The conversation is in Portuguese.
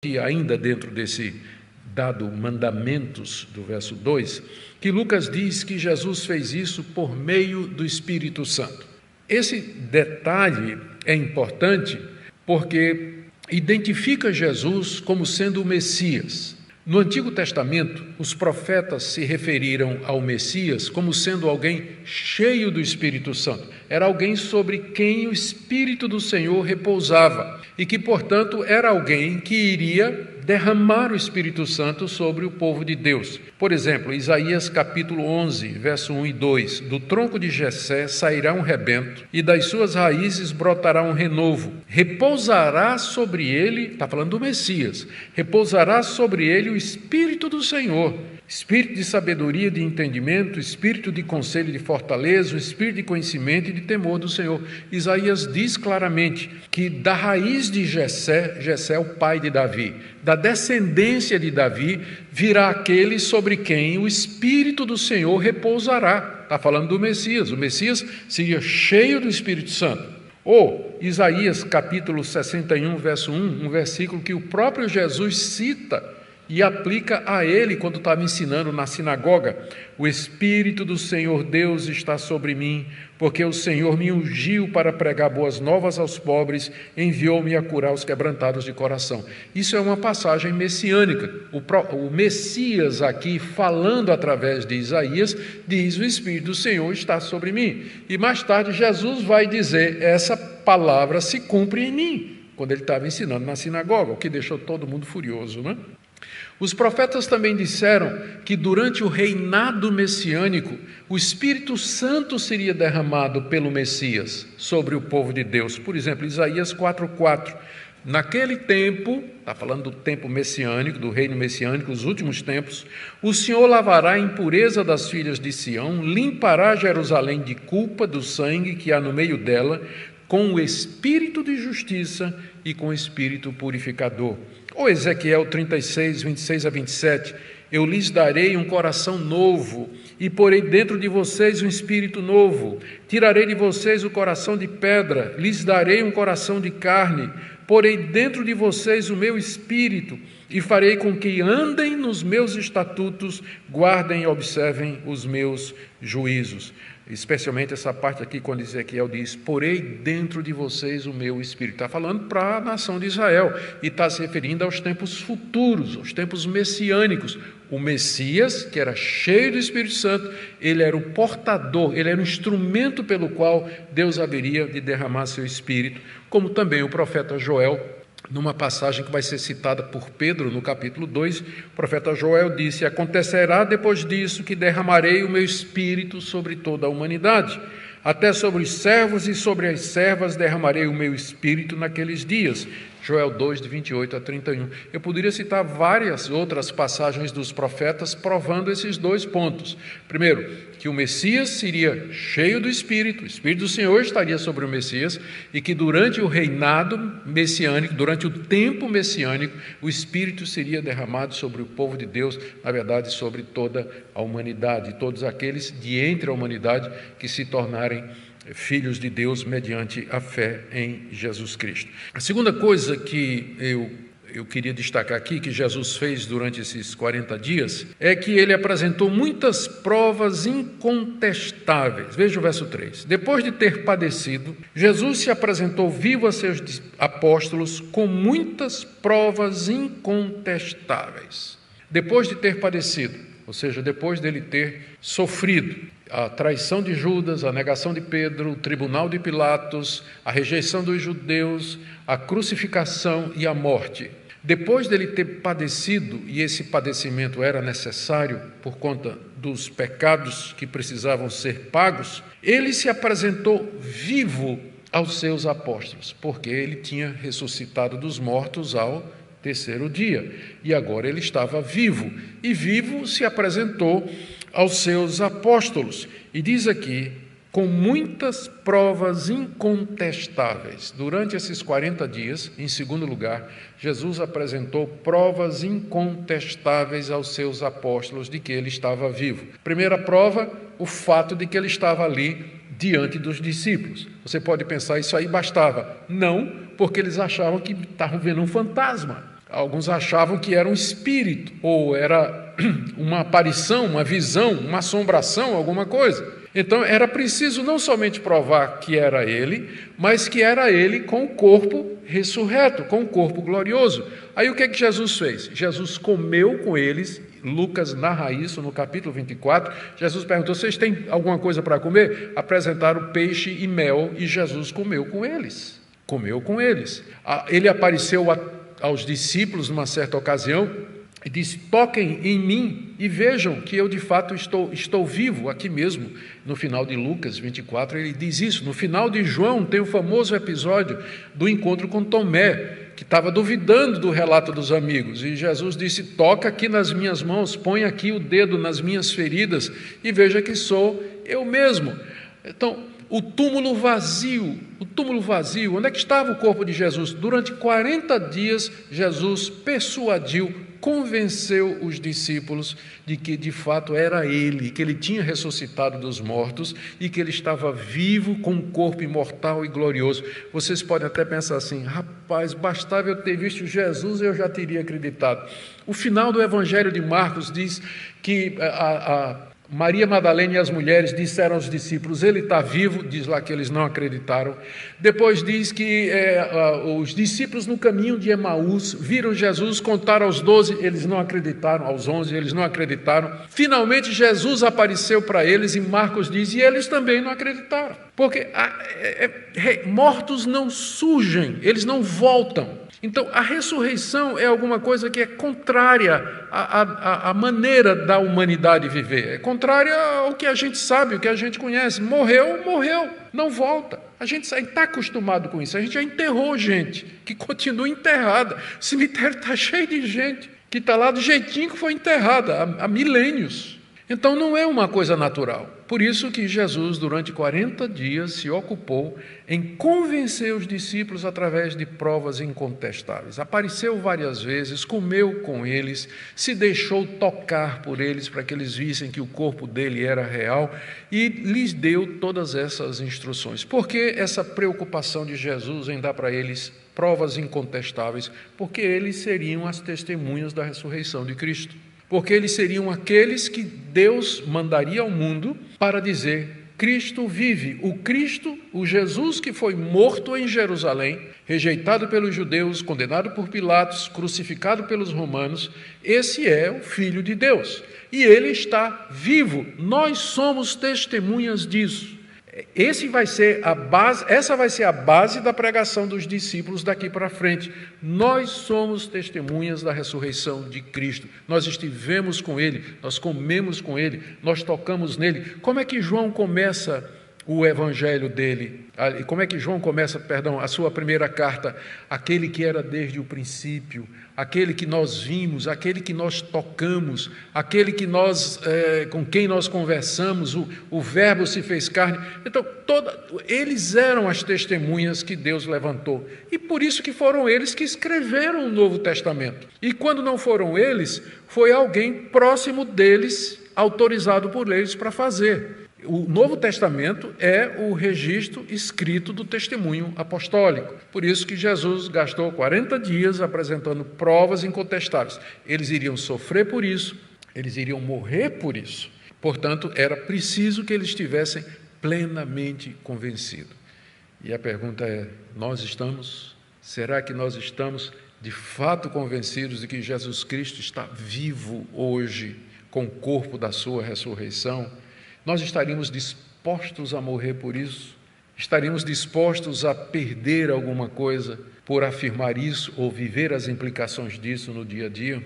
E ainda dentro desse dado mandamentos do verso 2, que Lucas diz que Jesus fez isso por meio do Espírito Santo. Esse detalhe é importante porque identifica Jesus como sendo o Messias. No Antigo Testamento, os profetas se referiram ao Messias como sendo alguém cheio do Espírito Santo. Era alguém sobre quem o Espírito do Senhor repousava e que, portanto, era alguém que iria derramar o Espírito Santo sobre o povo de Deus. Por exemplo, Isaías capítulo 11, verso 1 e 2, do tronco de Jessé sairá um rebento e das suas raízes brotará um renovo. Repousará sobre ele, está falando do Messias, repousará sobre ele o Espírito do Senhor, espírito de sabedoria, de entendimento, espírito de conselho e de fortaleza, o espírito de conhecimento e de temor do Senhor. Isaías diz claramente que da raiz de Jessé, Jessé é o pai de Davi, da descendência de Davi virá aquele sobre quem o Espírito do Senhor repousará. Está falando do Messias. O Messias seria cheio do Espírito Santo. Ou Isaías capítulo 61, verso 1, um versículo que o próprio Jesus cita e aplica a ele quando estava ensinando na sinagoga: o Espírito do Senhor Deus está sobre mim, porque o Senhor me ungiu para pregar boas novas aos pobres, enviou-me a curar os quebrantados de coração. Isso é uma passagem messiânica. O Messias aqui, falando através de Isaías, diz: o Espírito do Senhor está sobre mim. E mais tarde Jesus vai dizer: essa palavra se cumpre em mim, quando ele estava ensinando na sinagoga, o que deixou todo mundo furioso, não é? Os profetas também disseram que durante o reinado messiânico, o Espírito Santo seria derramado pelo Messias sobre o povo de Deus. Por exemplo, Isaías 4:4. Naquele tempo, está falando do tempo messiânico, do reino messiânico, os últimos tempos, o Senhor lavará a impureza das filhas de Sião, limpará Jerusalém de culpa do sangue que há no meio dela, com o espírito de justiça e com o espírito purificador. Ou Ezequiel 36, 26 a 27, eu lhes darei um coração novo e porei dentro de vocês um espírito novo. Tirarei de vocês o coração de pedra, lhes darei um coração de carne. Porei dentro de vocês o meu espírito e farei com que andem nos meus estatutos, guardem e observem os meus juízos. Especialmente essa parte aqui, quando Ezequiel diz: porei dentro de vocês o meu espírito. Está falando para a nação de Israel e está se referindo aos tempos futuros, aos tempos messiânicos. O Messias, que era cheio do Espírito Santo, ele era o portador, ele era o instrumento pelo qual Deus haveria de derramar seu espírito, como também o profeta Joel, numa passagem que vai ser citada por Pedro no capítulo 2, o profeta Joel disse: acontecerá depois disso que derramarei o meu espírito sobre toda a humanidade, até sobre os servos e sobre as servas derramarei o meu espírito naqueles dias. Joel 2, de 28 a 31. Eu poderia citar várias outras passagens dos profetas provando esses dois pontos. Primeiro, que o Messias seria cheio do Espírito, o Espírito do Senhor estaria sobre o Messias, e que durante o reinado messiânico, durante o tempo messiânico, o Espírito seria derramado sobre o povo de Deus, na verdade, sobre toda a humanidade, todos aqueles de entre a humanidade que se tornarem filhos de Deus mediante a fé em Jesus Cristo. A segunda coisa que eu queria destacar aqui, que Jesus fez durante esses 40 dias, é que ele apresentou muitas provas incontestáveis. Veja o verso 3. Depois de ter padecido, Jesus se apresentou vivo a seus apóstolos com muitas provas incontestáveis. Depois de ter padecido, ou seja, depois dele ter sofrido a traição de Judas, a negação de Pedro, o tribunal de Pilatos, a rejeição dos judeus, a crucificação e a morte. Depois dele ter padecido, e esse padecimento era necessário por conta dos pecados que precisavam ser pagos, ele se apresentou vivo aos seus apóstolos, porque ele tinha ressuscitado dos mortos ao terceiro dia, e agora ele estava vivo, e vivo se apresentou aos seus apóstolos, e diz aqui, com muitas provas incontestáveis. Durante esses 40 dias, em segundo lugar, Jesus apresentou provas incontestáveis aos seus apóstolos de que ele estava vivo. Primeira prova, o fato de que ele estava ali diante dos discípulos. Você pode pensar, isso aí bastava. Não, porque eles achavam que estavam vendo um fantasma. Alguns achavam que era um espírito, ou era uma aparição, uma visão, uma assombração, alguma coisa. Então era preciso não somente provar que era ele, mas que era ele com o corpo ressurreto, com o corpo glorioso. Aí o que é que Jesus fez? Jesus comeu com eles. Lucas narra isso no capítulo 24. Jesus perguntou: vocês têm alguma coisa para comer? Apresentaram peixe e mel e Jesus comeu com eles. Comeu com eles. Ele apareceu aos discípulos numa certa ocasião e disse: toquem em mim e vejam que eu de fato estou vivo. Aqui mesmo, no final de Lucas 24, ele diz isso. No final de João tem o famoso episódio do encontro com Tomé, que estava duvidando do relato dos amigos, e Jesus disse: toca aqui nas minhas mãos, põe aqui o dedo nas minhas feridas e veja que sou eu mesmo. Então, o túmulo vazio, onde é que estava o corpo de Jesus? Durante 40 dias, Jesus persuadiu, convenceu os discípulos de que de fato era ele, que ele tinha ressuscitado dos mortos e que ele estava vivo com um corpo imortal e glorioso. Vocês podem até pensar assim: rapaz, bastava eu ter visto Jesus e eu já teria acreditado. O final do Evangelho de Marcos diz que Maria Madalena e as mulheres disseram aos discípulos: ele está vivo. Diz lá que eles não acreditaram. Depois diz que os discípulos no caminho de Emaús viram Jesus, contaram aos 12, eles não acreditaram, aos 11 eles não acreditaram. Finalmente Jesus apareceu para eles e Marcos diz: e eles também não acreditaram, porque mortos não surgem, eles não voltam. Então, a ressurreição é alguma coisa que é contrária à maneira da humanidade viver, é contrária ao que a gente sabe, o que a gente conhece. Morreu, não volta. A gente está acostumado com isso, a gente já enterrou gente que continua enterrada. O cemitério está cheio de gente que está lá do jeitinho que foi enterrada há milênios. Então, não é uma coisa natural. Por isso que Jesus, durante 40 dias, se ocupou em convencer os discípulos através de provas incontestáveis. Apareceu várias vezes, comeu com eles, se deixou tocar por eles para que eles vissem que o corpo dele era real e lhes deu todas essas instruções. Por que essa preocupação de Jesus em dar para eles provas incontestáveis? Porque eles seriam as testemunhas da ressurreição de Cristo. Porque eles seriam aqueles que Deus mandaria ao mundo para dizer: Cristo vive. O Cristo, o Jesus que foi morto em Jerusalém, rejeitado pelos judeus, condenado por Pilatos, crucificado pelos romanos, esse é o Filho de Deus. E ele está vivo. Nós somos testemunhas disso. Essa vai ser a base da pregação dos discípulos daqui para frente. Nós somos testemunhas da ressurreição de Cristo. Nós estivemos com Ele, nós comemos com Ele, nós tocamos nele. Como é que João começa o evangelho dele? Como é que João começa, a sua primeira carta? Aquele que era desde o princípio, aquele que nós vimos, aquele que nós tocamos, aquele que com quem nós conversamos, o Verbo se fez carne. Então, eles eram as testemunhas que Deus levantou. E por isso que foram eles que escreveram o Novo Testamento. E quando não foram eles, foi alguém próximo deles, autorizado por eles para fazer. O Novo Testamento é o registro escrito do testemunho apostólico. Por isso que Jesus gastou 40 dias apresentando provas incontestáveis. Eles iriam sofrer por isso, eles iriam morrer por isso. Portanto, era preciso que eles estivessem plenamente convencidos. E a pergunta é: nós estamos? Será que nós estamos de fato convencidos de que Jesus Cristo está vivo hoje, com o corpo da sua ressurreição? Nós estaríamos dispostos a morrer por isso? Estaríamos dispostos a perder alguma coisa por afirmar isso ou viver as implicações disso no dia a dia?